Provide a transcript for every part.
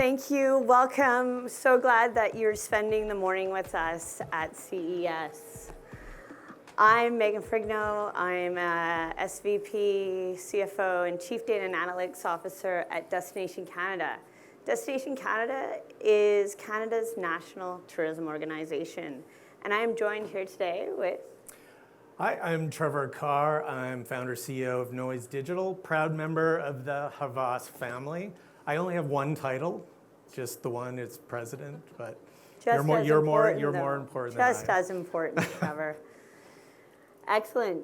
Thank you. Welcome. So glad that you're spending the morning with us at CES. I'm Megan Frigno. I'm a SVP, CFO, and Chief Data and Analytics Officer at Destination Canada. Destination Canada is Canada's national tourism organization. And I am joined here today with... Hi, I'm Trevor Carr. I'm founder CEO of Noise Digital, proud member of the Havas family. I only have one title, just the one, it's president, but you're more important than I. Just as important, Trevor. Excellent.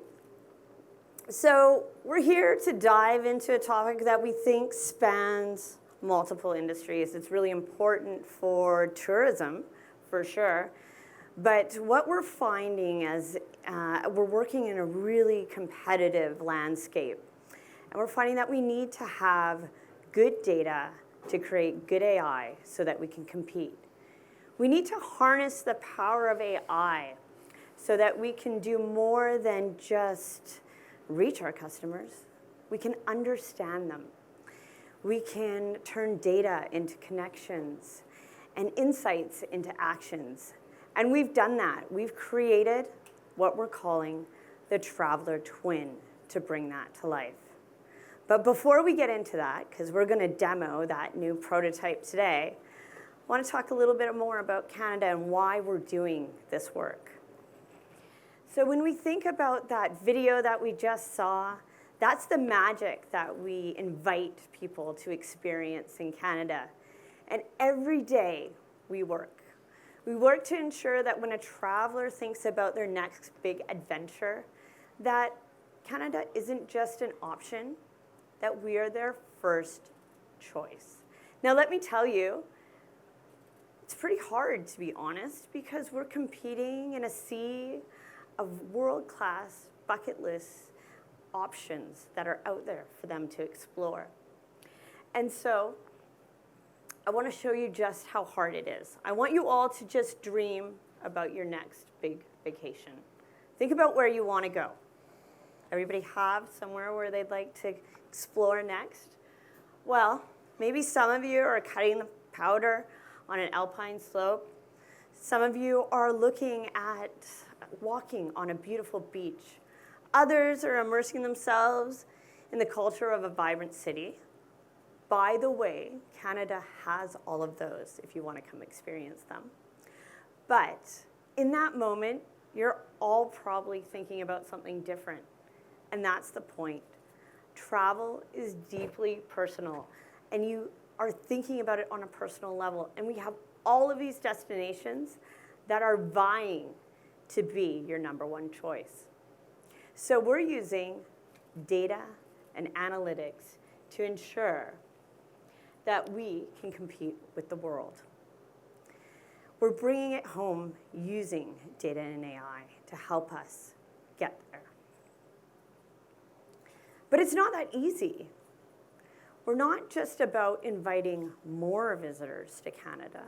So we're here to dive into a topic that we think spans multiple industries. It's really important for tourism, for sure. But what we're finding is we're working in a really competitive landscape. And we're finding that we need to have good data to create good AI so that we can compete. We need to harness the power of AI so that we can do more than just reach our customers. We can understand them. We can turn data into connections and insights into actions. And we've done that. We've created what we're calling the Traveler Twin to bring that to life. But before we get into that, because we're going to demo that new prototype today, I want to talk a little bit more about Canada and why we're doing this work. So when we think about that video that we just saw, that's the magic that we invite people to experience in Canada. And every day we work. We work to ensure that when a traveler thinks about their next big adventure, that Canada isn't just an option, that we are their first choice. Now, let me tell you, it's pretty hard, to be honest, because we're competing in a sea of world-class bucket list options that are out there for them to explore. And so I want to show you just how hard it is. I want you all to just dream about your next big vacation. Think about where you want to go. Everybody have somewhere where they'd like to explore next? Well, maybe some of you are cutting the powder on an alpine slope. Some of you are looking at walking on a beautiful beach. Others are immersing themselves in the culture of a vibrant city. By the way, Canada has all of those if you want to come experience them. But in that moment, you're all probably thinking about something different. And that's the point. Travel is deeply personal. And you are thinking about it on a personal level. And we have all of these destinations that are vying to be your number one choice. So we're using data and analytics to ensure that we can compete with the world. We're bringing it home using data and AI to help us get there. But it's not that easy. We're not just about inviting more visitors to Canada.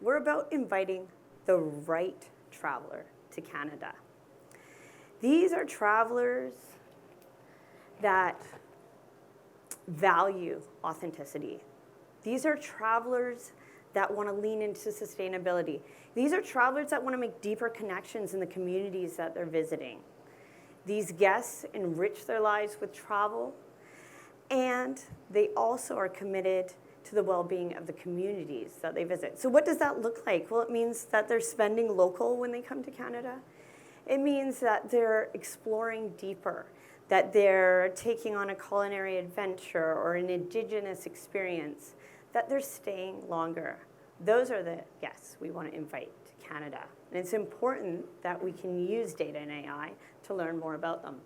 We're about inviting the right traveler to Canada. These are travelers that value authenticity. These are travelers that want to lean into sustainability. These are travelers that want to make deeper connections in the communities that they're visiting. These guests enrich their lives with travel, and they also are committed to the well-being of the communities that they visit. So what does that look like? Well, it means that they're spending local when they come to Canada. It means that they're exploring deeper, that they're taking on a culinary adventure or an indigenous experience, that they're staying longer. Those are the guests we want to invite to Canada. And it's important that we can use data and AI to learn more about them.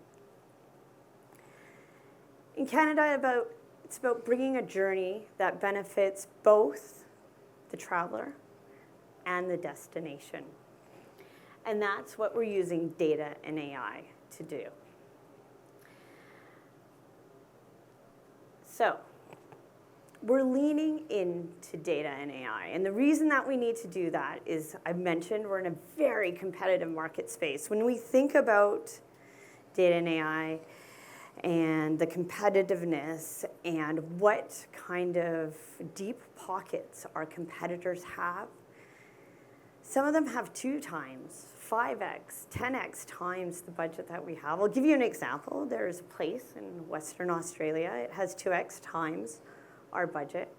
In Canada, it's about bringing a journey that benefits both the traveler and the destination. And that's what we're using data and AI to do. So we're leaning into data and AI. And the reason that we need to do that is, I've mentioned, we're in a very competitive market space. When we think about data and AI and the competitiveness and what kind of deep pockets our competitors have. Some of them have 2 times, 5x, 10x times the budget that we have. I'll give you an example. There's a place in Western Australia. It has 2x times our budget.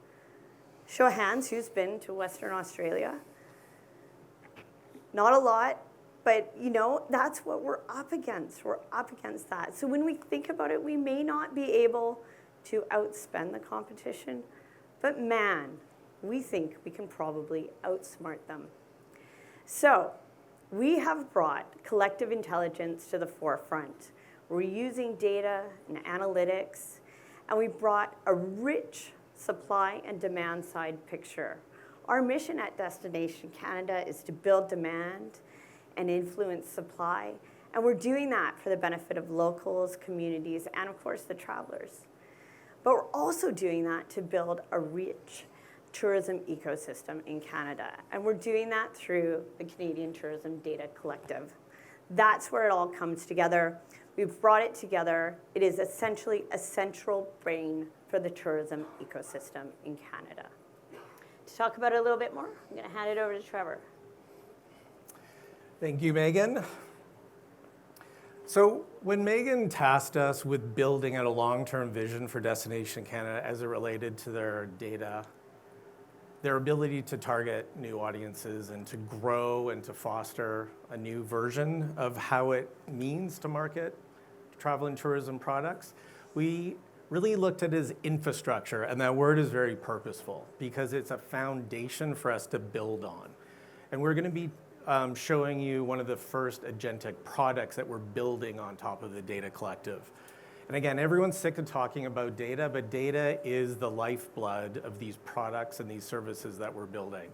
Show of hands, who's been to Western Australia? Not a lot, but that's what we're up against. We're up against that. So when we think about it, we may not be able to outspend the competition, but man, we think we can probably outsmart them. So we have brought collective intelligence to the forefront. We're using data and analytics, and we brought a rich supply and demand side picture. Our mission at Destination Canada is to build demand and influence supply, and we're doing that for the benefit of locals, communities, and of course the travelers. But we're also doing that to build a rich tourism ecosystem in Canada, and we're doing that through the Canadian Tourism Data Collective. That's where it all comes together. We've brought it together. It is essentially a central brain for the tourism ecosystem in Canada. To talk about it a little bit more, I'm going to hand it over to Trevor. Thank you, Megan. So when Megan tasked us with building out a long-term vision for Destination Canada as it related to their data, their ability to target new audiences and to grow and to foster a new version of how it means to market travel and tourism products, we really looked at it as infrastructure, and that word is very purposeful because it's a foundation for us to build on. And we're going to be showing you one of the first agentic products that we're building on top of the Data Collective. And again, everyone's sick of talking about data, but data is the lifeblood of these products and these services that we're building.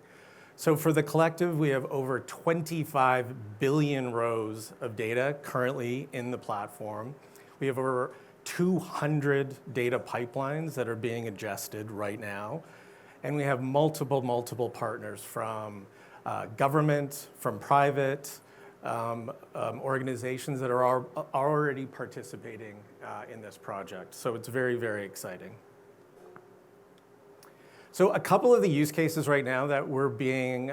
So for the collective, we have over 25 billion rows of data currently in the platform. We have over 200 data pipelines that are being ingested right now. And we have multiple partners from government, from private organizations that are already participating in this project. So it's very, very exciting. So a couple of the use cases right now that we're being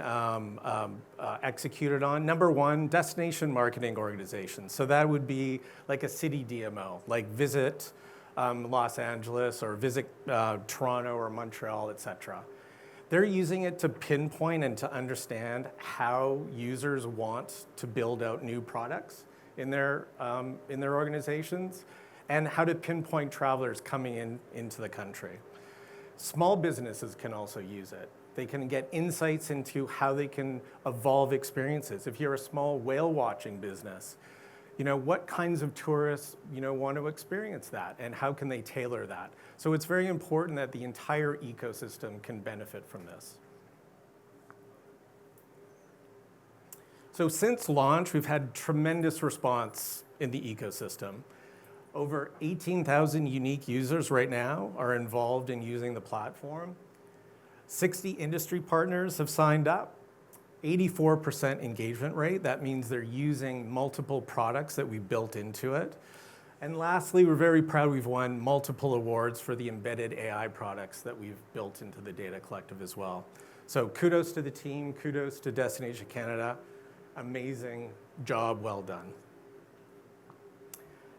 executed on. Number one, destination marketing organizations. So that would be like a city DMO, like Visit Los Angeles or Visit Toronto or Montreal, et cetera. They're using it to pinpoint and to understand how users want to build out new products in their organizations and how to pinpoint travelers coming into the country. Small businesses can also use it. They can get insights into how they can evolve experiences. If you're a small whale watching business, what kinds of tourists, want to experience that and how can they tailor that? So it's very important that the entire ecosystem can benefit from this. So since launch, we've had tremendous response in the ecosystem. Over 18,000 unique users right now are involved in using the platform. 60 industry partners have signed up. 84% engagement rate. That means they're using multiple products that we built into it. And lastly, we're very proud we've won multiple awards for the embedded AI products that we've built into the Data Collective as well. So kudos to the team, kudos to Destination Canada. Amazing job, well done.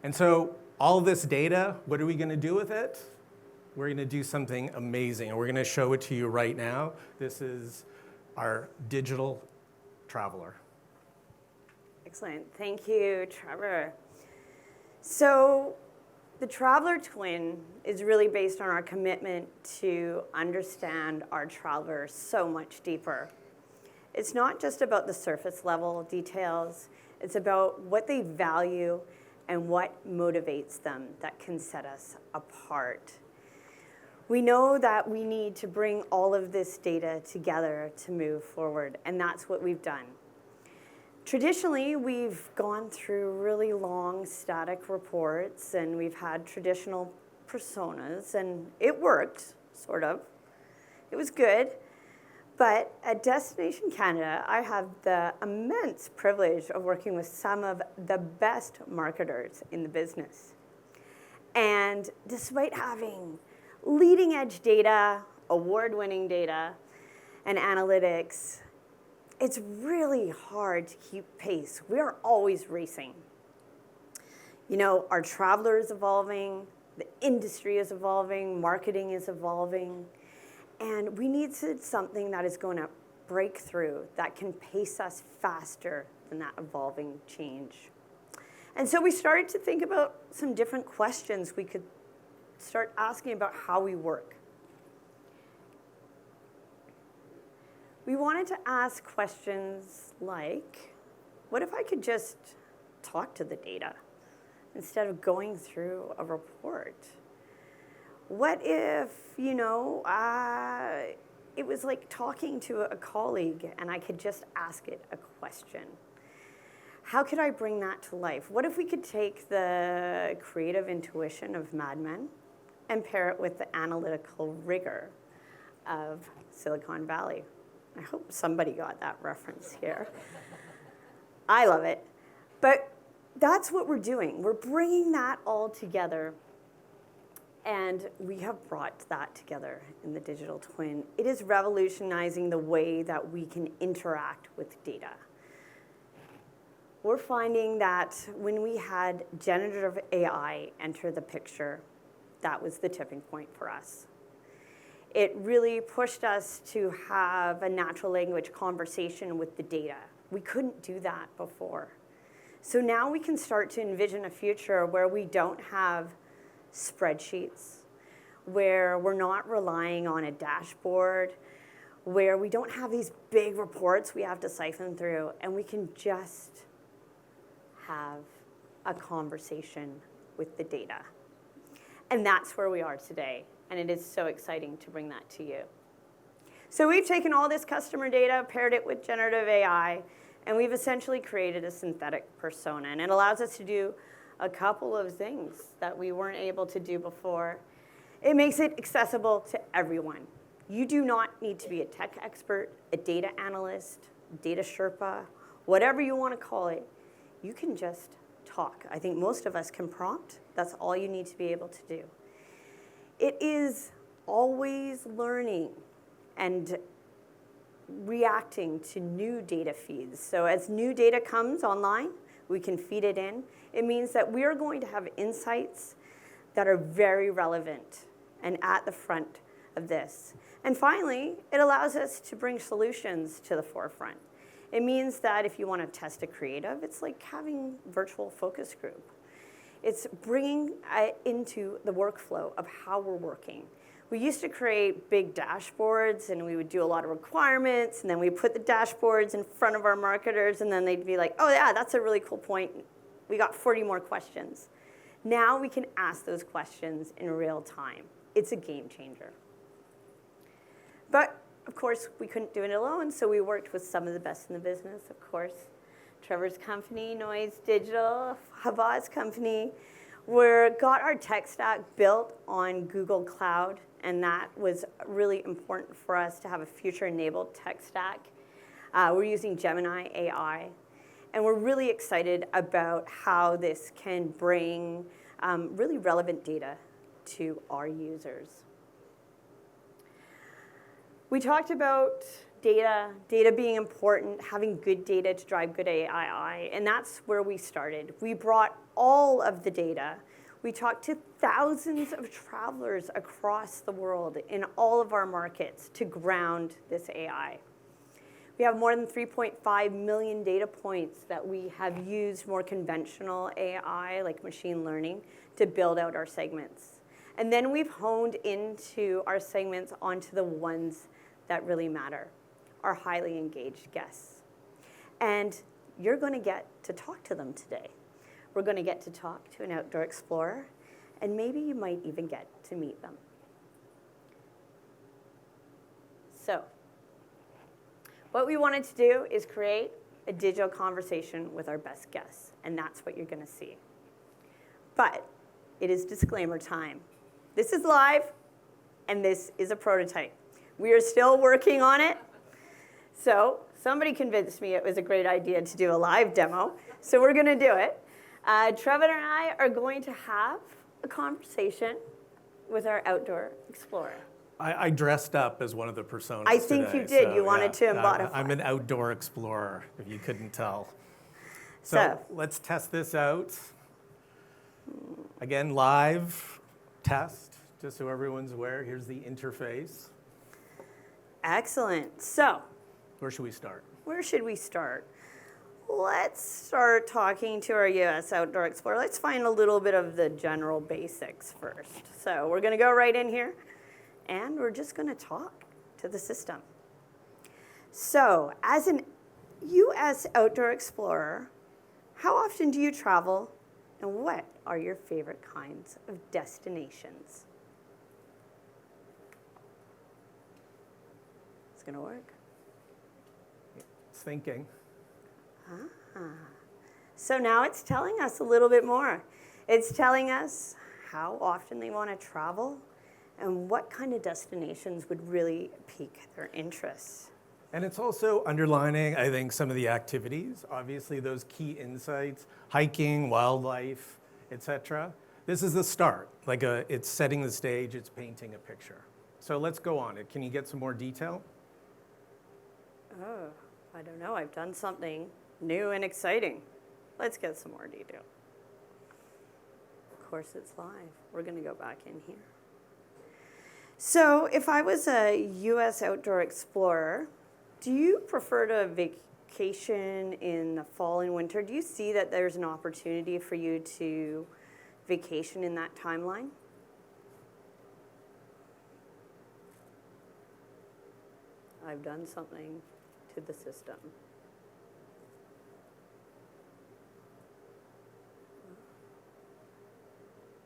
And so all this data, what are we going to do with it? We're going to do something amazing, and we're going to show it to you right now. This is our digital traveler. Excellent. Thank you, Trevor. So the Traveler Twin is really based on our commitment to understand our travelers so much deeper. It's not just about the surface level details. It's about what they value and what motivates them that can set us apart. We know that we need to bring all of this data together to move forward, and that's what we've done. Traditionally, we've gone through really long static reports, and we've had traditional personas, and it worked, sort of. It was good. But at Destination Canada, I have the immense privilege of working with some of the best marketers in the business. And despite having leading edge data, award-winning data, and analytics, it's really hard to keep pace. We are always racing. You know, our traveler is evolving, the industry is evolving, marketing is evolving, and we need something that is going to break through, that can pace us faster than that evolving change. And so we started to think about some different questions we could start asking about how we work. We wanted to ask questions like, what if I could just talk to the data instead of going through a report? What if, you know, it was like talking to a colleague and I could just ask it a question? How could I bring that to life? What if we could take the creative intuition of Mad Men and pair it with the analytical rigor of Silicon Valley? I hope somebody got that reference here. I love it. But that's what we're doing. We're bringing that all together. And we have brought that together in the digital twin. It is revolutionizing the way that we can interact with data. We're finding that when we had generative AI enter the picture, that was the tipping point for us. It really pushed us to have a natural language conversation with the data. We couldn't do that before. So now we can start to envision a future where we don't have spreadsheets, where we're not relying on a dashboard, where we don't have these big reports we have to siphon through, and we can just have a conversation with the data. And that's where we are today. And it is so exciting to bring that to you. So we've taken all this customer data, paired it with generative AI, and we've essentially created a synthetic persona. And it allows us to do a couple of things that we weren't able to do before. It makes it accessible to everyone. You do not need to be a tech expert, a data analyst, data Sherpa, whatever you want to call it. You can just talk. I think most of us can prompt. That's all you need to be able to do. It is always learning and reacting to new data feeds. So as new data comes online, we can feed it in. It means that we are going to have insights that are very relevant and at the front of this. And finally, it allows us to bring solutions to the forefront. It means that if you want to test a creative, it's like having virtual focus group. It's bringing into the workflow of how we're working. We used to create big dashboards, and we would do a lot of requirements, and then we put the dashboards in front of our marketers, and then they'd be like, oh yeah, that's a really cool point. We got 40 more questions. Now we can ask those questions in real time. It's a game changer. But of course, we couldn't do it alone, so we worked with some of the best in the business, of course. Trevor's company, Noise Digital, Havas company, got our tech stack built on Google Cloud, and that was really important for us to have a future-enabled tech stack. We're using Gemini AI, and we're really excited about how this can bring really relevant data to our users. We talked about data being important, having good data to drive good AI, and that's where we started. We brought all of the data. We talked to thousands of travelers across the world in all of our markets to ground this AI. We have more than 3.5 million data points that we have used more conventional AI, like machine learning, to build out our segments. And then we've honed into our segments onto the ones that really matter, our highly engaged guests. And you're going to get to talk to them today. We're going to get to talk to an outdoor explorer, and maybe you might even get to meet them. So, what we wanted to do is create a digital conversation with our best guests, and that's what you're going to see. But it is disclaimer time. This is live, and this is a prototype. We are still working on it. So somebody convinced me it was a great idea to do a live demo, so we're going to do it. Trevor and I are going to have a conversation with our outdoor explorer. I dressed up as one of the personas I think today, you did. so, You wanted to embody. I'm an outdoor explorer, if you couldn't tell. So So let's test this out. Again, live test, just so everyone's aware. Here's the interface. excellent. So Where should we start? where should we start? Let's start talking to our US Outdoor Explorer. Let's find a little bit of the general basics first. So we're going to go right in here, and we're just going to talk to the system. So as an US Outdoor Explorer, how often do you travel, and what are your favorite kinds of destinations? It's going to work. It's thinking. So now it's telling us a little bit more. It's telling us how often they want to travel and what kind of destinations would really pique their interest. And it's also underlining, I think, some of the activities, obviously those key insights, hiking, wildlife, etc. This is the start. It's setting the stage, it's painting a picture. So let's go on it. Can you get some more detail? Oh, I don't know. I've done something new and exciting. Let's get some more detail. Of course, it's live. We're going to go back in here. So if I was a US Outdoor Explorer, do you prefer to vacation in the fall and winter? Do you see that there's an opportunity for you to vacation in that timeline? I've done something to the system.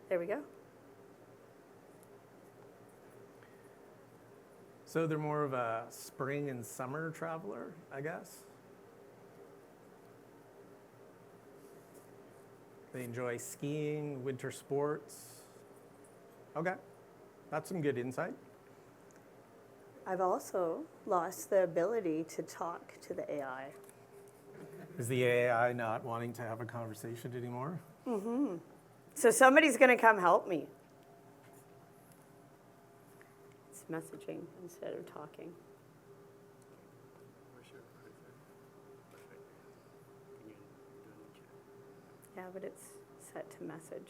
There we go. So they're more of a spring and summer traveler, I guess. They enjoy skiing, winter sports. Okay, that's some good insight. I've also lost the ability to talk to the AI. Is the AI not wanting to have a conversation anymore? So somebody's going to come help me. It's messaging instead of talking. Yeah, but it's set to message.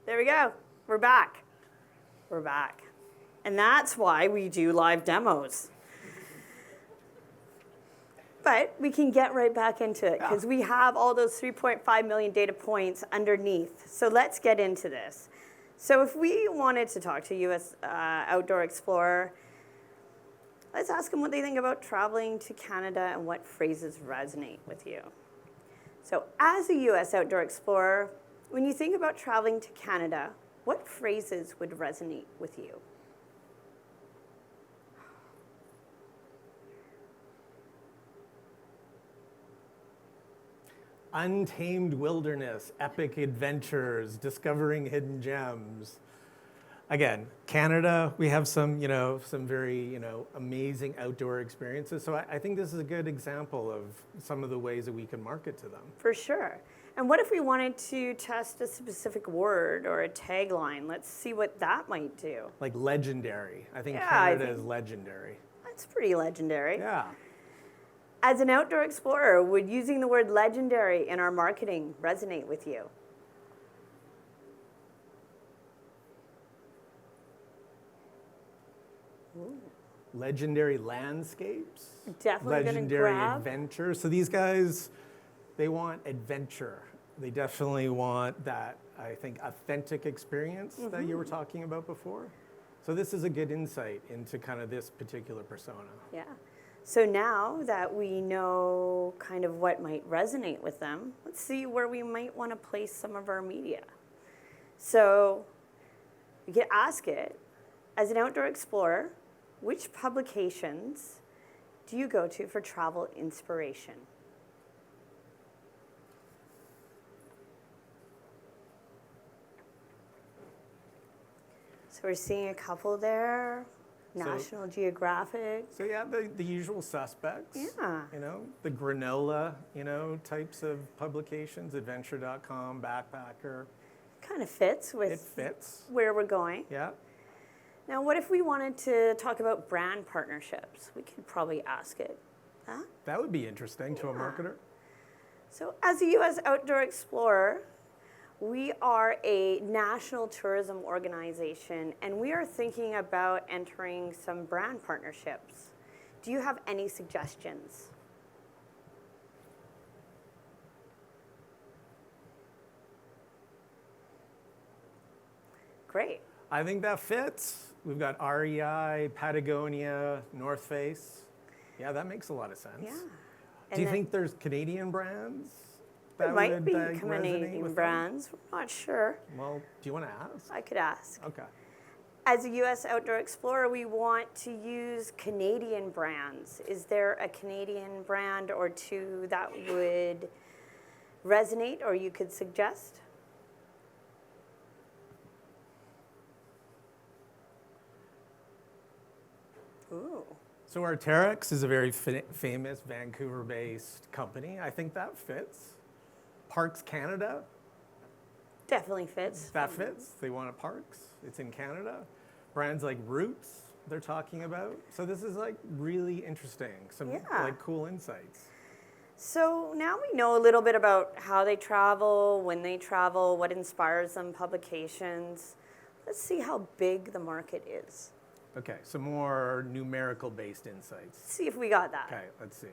There we go. We're back. We're back. And that's why we do live demos. But we can get right back into it because we have all those 3.5 million data points underneath. So let's get into this. So if we wanted to talk to US Outdoor Explorer, let's ask them what they think about traveling to Canada and what phrases resonate with you. So as a US Outdoor Explorer, when you think about traveling to Canada, what phrases would resonate with you? Untamed wilderness, epic adventures, discovering hidden gems. Again, Canada, we have some very, amazing outdoor experiences. So I think this is a good example of some of the ways that we can market to them. For sure. And what if we wanted to test a specific word or a tagline? Let's see what that might do. Like legendary. I think Yeah, Canada is legendary. That's pretty legendary. Yeah. As an outdoor explorer, would using the word legendary in our marketing resonate with you? Ooh. Legendary landscapes. Definitely going to legendary grab. adventure. So these guys, they want adventure. They definitely want that, I think, authentic experience that you were talking about before. So this is a good insight into kind of this particular persona. Yeah. So now that we know kind of what might resonate with them, let's see where we might want to place some of our media. So you can ask it, as an outdoor explorer, which publications do you go to for travel inspiration? So we're seeing a couple there. National Geographic. So yeah, the usual suspects. Yeah. The granola, types of publications, adventure.com, Backpacker. kind of fits It with fits. where we're going. Yeah. Now, what if we wanted to talk about brand partnerships? We could probably ask it. Huh? That would be interesting to a marketer. So, as a U.S. Outdoor Explorer, we are a national tourism organization, and we are thinking about entering some brand partnerships. Do you have any suggestions? Great. I think that fits. We've got REI, Patagonia, North Face. Yeah, that makes a lot of sense. Yeah. Do you think there's Canadian brands there that might would be resonate Canadian with brands? We're not sure. them? Well, do you want to ask? I could ask. Okay. As a U.S. Outdoor Explorer, we want to use Canadian brands. Is there a Canadian brand or two that would resonate or you could suggest? Ooh. So Arc'teryx is a very famous Vancouver-based company. I think that fits. Parks Canada, Definitely fits. that fits. They want a Parks. It's in Canada. Brands like Roots, they're talking about. So this is like really interesting. Some Yeah. like cool insights. So now we know a little bit about how they travel, when they travel, what inspires them, publications. Let's see how big the market is. Okay, some more numerical-based insights. Let's see if we got that. Okay, let's see.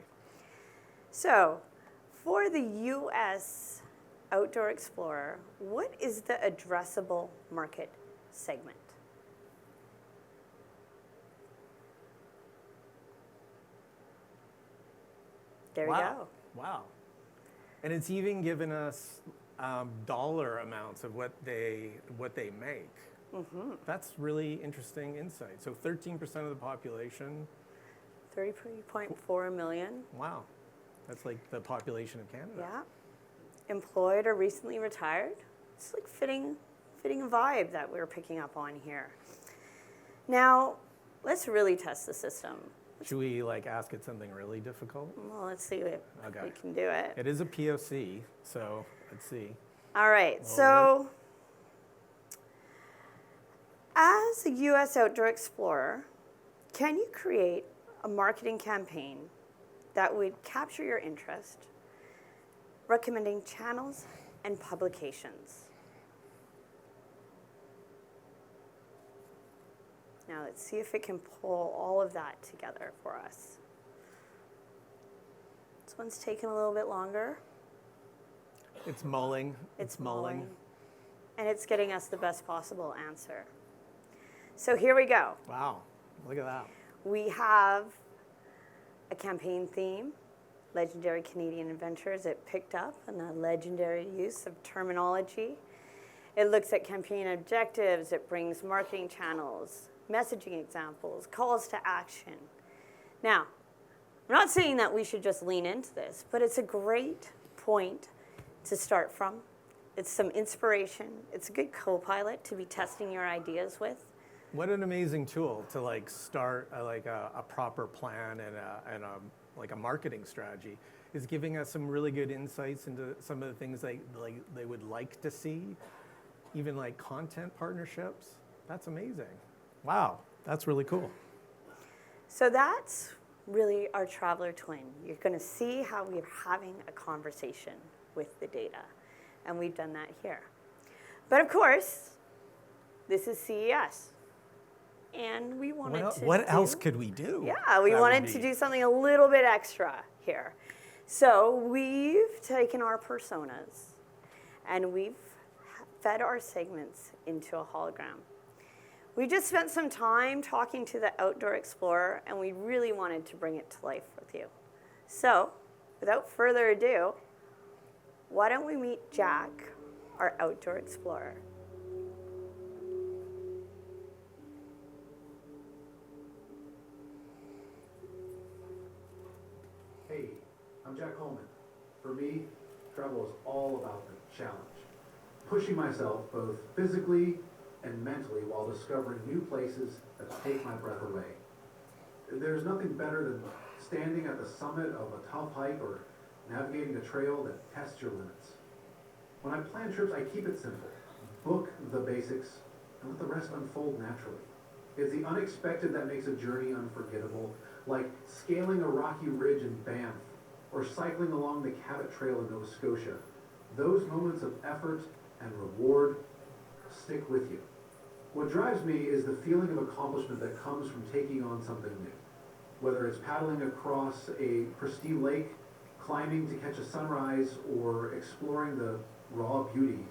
So, for the U.S. Outdoor Explorer, what is the addressable market segment? There we go. Wow. And it's even given us dollar amounts of what they make. Mm-hmm. That's really interesting insight. So 13% of the population. 30.4 million. Wow. That's like the population of Canada. Yeah. Employed or recently retired. It's like fitting a vibe that we're picking up on here. Now, let's really test the system. Should we like ask it something really difficult? Well, let's see if Okay. we can do it. It is a POC, so let's see. All right, so as a U.S. Outdoor Explorer, can you create a marketing campaign that would capture your interest, recommending channels and publications? Now let's see if it can pull all of that together for us. This one's taking a little bit longer. It's mulling. It's mulling. And it's getting us the best possible answer. So here we go. Wow, look at that. We have a campaign theme, legendary Canadian adventures. It picked up on a legendary use of terminology. It looks at campaign objectives. It brings marketing channels, messaging examples, calls to action. Now, I'm not saying that we should just lean into this, but it's a great point to start from. It's some inspiration. It's a good co-pilot to be testing your ideas with. What an amazing tool to like start a proper plan and a marketing strategy. Is giving us some really good insights into some of the things they would like to see, even like content partnerships. That's amazing. Wow, that's really cool. So that's really our traveler twin. You're going to see how we're having a conversation with the data, and we've done that here. But of course, this is CES. And we wanted to what else could we do? Yeah, we wanted to do something a little bit extra here. So we've taken our personas and we've fed our segments into a hologram. We just spent some time talking to the Outdoor Explorer, and we really wanted to bring it to life with you. So, without further ado, why don't we meet Jack, our Outdoor Explorer. Hey, I'm Jack Coleman. For me, travel is all about the challenge. Pushing myself both physically and mentally while discovering new places that take my breath away. There's nothing better than standing at the summit of a tough hike or navigating a trail that tests your limits. When I plan trips, I keep it simple. Book the basics and let the rest unfold naturally. It's the unexpected that makes a journey unforgettable, like scaling a rocky ridge in Banff or cycling along the Cabot Trail in Nova Scotia. Those moments of effort and reward stick with you. What drives me is the feeling of accomplishment that comes from taking on something new. Whether it's paddling across a pristine lake, climbing to catch a sunrise, or exploring the raw beauty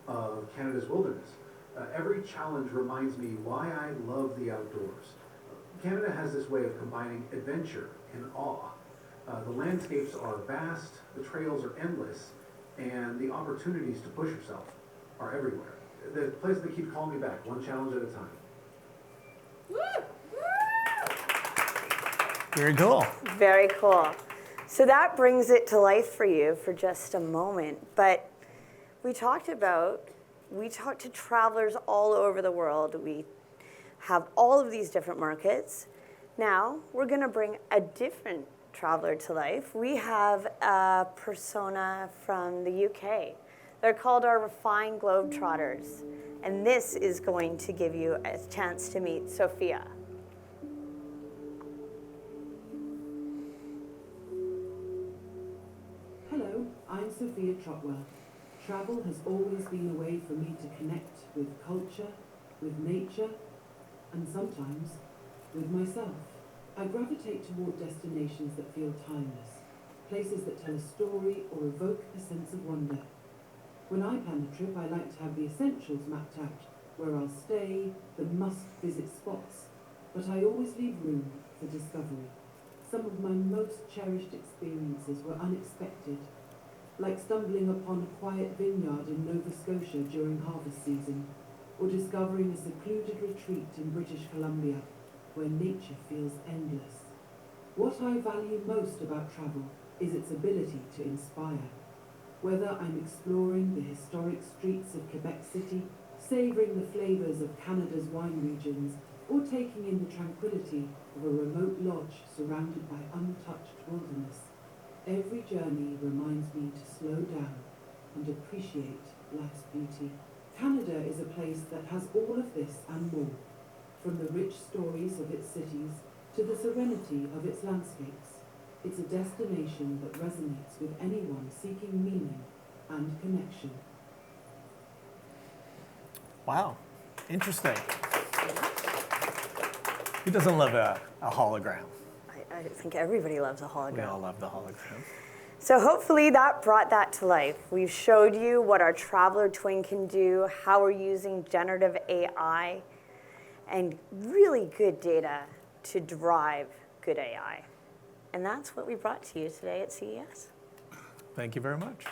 of Canada's wilderness. Every challenge reminds me why I love the outdoors. Canada has this way of combining adventure and awe. The landscapes are vast, the trails are endless, and the opportunities to push yourself are everywhere. The places that keep calling me back, one challenge at a time. Very cool. Very cool. So that brings it to life for you for just a moment. But we talked to travelers all over the world. We have all of these different markets. Now we're going to bring a different traveler to life. We have a persona from the UK. They're called our refined globetrotters. And this is going to give you a chance to meet Sophia. Hello, I'm Sophia Trotwell. Travel has always been a way for me to connect with culture, with nature, and sometimes with myself. I gravitate toward destinations that feel timeless, places that tell a story or evoke a sense of wonder. When I plan a trip, I like to have the essentials mapped out, where I'll stay, the must-visit spots, but I always leave room for discovery. Some of my most cherished experiences were unexpected, like stumbling upon a quiet vineyard in Nova Scotia during harvest season, or discovering a secluded retreat in British Columbia, where nature feels endless. What I value most about travel is its ability to inspire. Whether I'm exploring the historic streets of Quebec City, savouring the flavours of Canada's wine regions, or taking in the tranquility of a remote lodge surrounded by untouched wilderness, every journey reminds me to slow down and appreciate life's beauty. Canada is a place that has all of this and more, from the rich stories of its cities to the serenity of its landscapes. It's a destination that resonates with anyone seeking meaning and connection. Wow, interesting. Who doesn't love a hologram? I think everybody loves a hologram. We all love the hologram. So hopefully that brought that to life. We've showed you what our traveler twin can do, how we're using generative AI, and really good data to drive good AI. And that's what we brought to you today at CES. Thank you very much.